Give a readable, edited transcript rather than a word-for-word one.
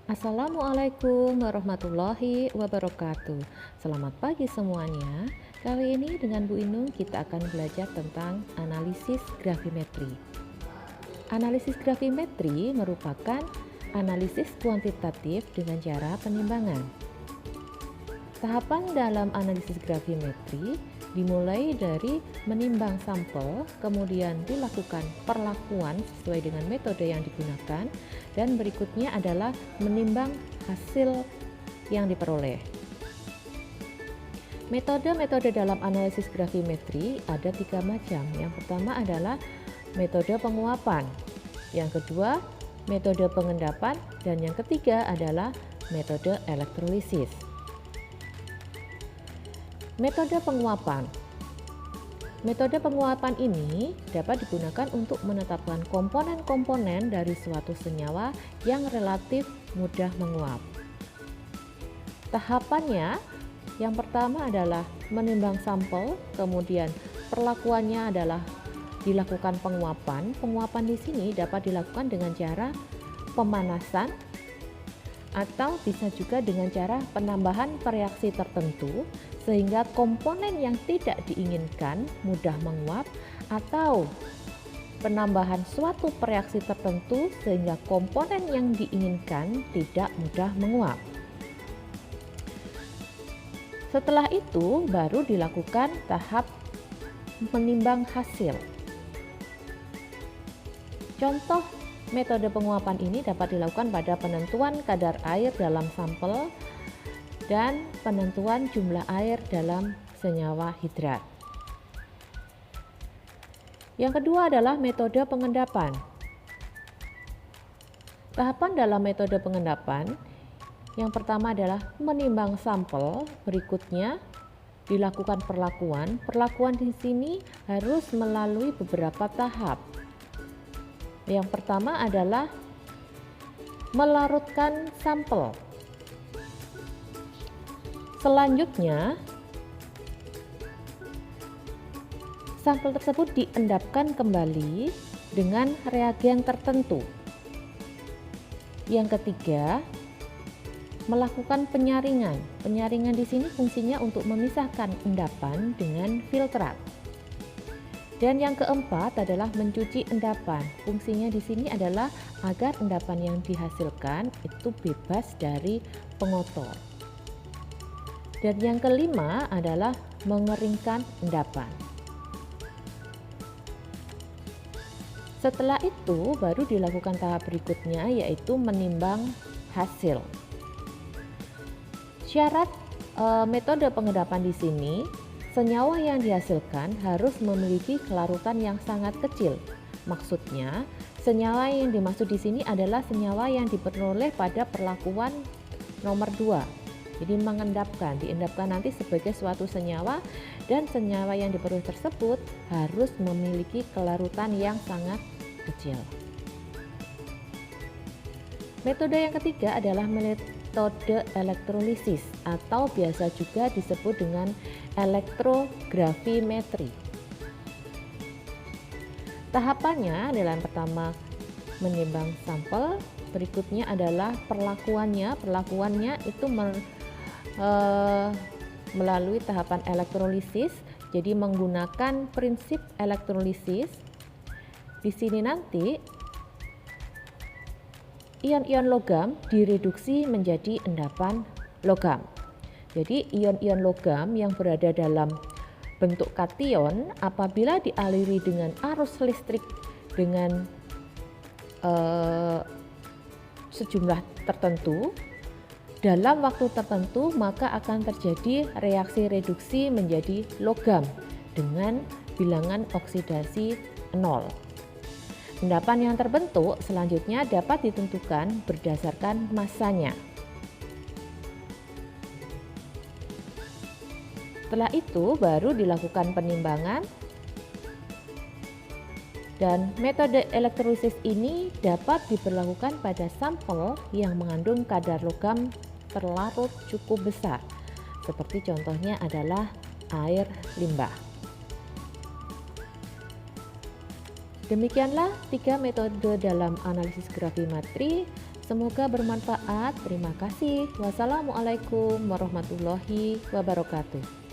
Assalamualaikum warahmatullahi wabarakatuh. Selamat pagi semuanya. Kali ini dengan Bu Inung kita akan belajar tentang analisis gravimetri. Analisis gravimetri merupakan analisis kuantitatif dengan cara penimbangan. Tahapan dalam analisis gravimetri dimulai dari menimbang sampel, kemudian dilakukan perlakuan sesuai dengan metode yang digunakan, dan berikutnya adalah menimbang hasil yang diperoleh. Metode-metode dalam analisis gravimetri ada 3 macam. Yang pertama adalah metode penguapan, yang kedua metode pengendapan, dan yang ketiga adalah metode elektrolisis. Metode penguapan. Metode penguapan ini dapat digunakan untuk menetapkan komponen-komponen dari suatu senyawa yang relatif mudah menguap. Tahapannya, yang pertama adalah menimbang sampel, kemudian perlakuannya adalah dilakukan penguapan. Penguapan di sini dapat dilakukan dengan cara pemanasan atau bisa juga dengan cara penambahan reaksi tertentu sehingga komponen yang tidak diinginkan mudah menguap, atau penambahan suatu reaksi tertentu sehingga komponen yang diinginkan tidak mudah menguap. Setelah itu baru dilakukan tahap menimbang hasil. Contoh metode penguapan ini dapat dilakukan pada penentuan kadar air dalam sampel dan penentuan jumlah air dalam senyawa hidrat. Yang kedua adalah metode pengendapan. Tahapan dalam metode pengendapan yang pertama adalah menimbang sampel, berikutnya dilakukan perlakuan. Perlakuan di sini harus melalui beberapa tahap. Yang pertama adalah melarutkan sampel. Selanjutnya, sampel tersebut diendapkan kembali dengan reagen tertentu. Yang ketiga, melakukan penyaringan. Penyaringan di sini fungsinya untuk memisahkan endapan dengan filtrat. Dan yang keempat adalah mencuci endapan. Fungsinya di sini adalah agar endapan yang dihasilkan itu bebas dari pengotor. Dan yang kelima adalah mengeringkan endapan. Setelah itu baru dilakukan tahap berikutnya, yaitu menimbang hasil. Syarat metode pengendapan di sini, senyawa yang dihasilkan harus memiliki kelarutan yang sangat kecil. Maksudnya, senyawa yang dimaksud di sini adalah senyawa yang diperoleh pada perlakuan nomor 2. Jadi diendapkan nanti sebagai suatu senyawa, dan senyawa yang diperoleh tersebut harus memiliki kelarutan yang sangat kecil. Metode yang ketiga adalah metode elektrolisis atau biasa juga disebut dengan elektrogravimetri. Tahapannya adalah yang pertama menimbang sampel, berikutnya adalah perlakuannya. Perlakuannya itu melalui tahapan elektrolisis, jadi menggunakan prinsip elektrolisis. Di sini nanti ion-ion logam direduksi menjadi endapan logam. Jadi ion-ion logam yang berada dalam bentuk kation apabila dialiri dengan arus listrik dengan sejumlah tertentu dalam waktu tertentu, maka akan terjadi reaksi reduksi menjadi logam dengan bilangan oksidasi 0. Endapan yang terbentuk selanjutnya dapat ditentukan berdasarkan masanya. Setelah itu baru dilakukan penimbangan, dan metode elektrolisis ini dapat diberlakukan pada sampel yang mengandung kadar logam terlarut cukup besar, seperti contohnya adalah air limbah. Demikianlah 3 metode dalam analisis gravimetri. Semoga bermanfaat. Terima kasih. Wassalamualaikum warahmatullahi wabarakatuh.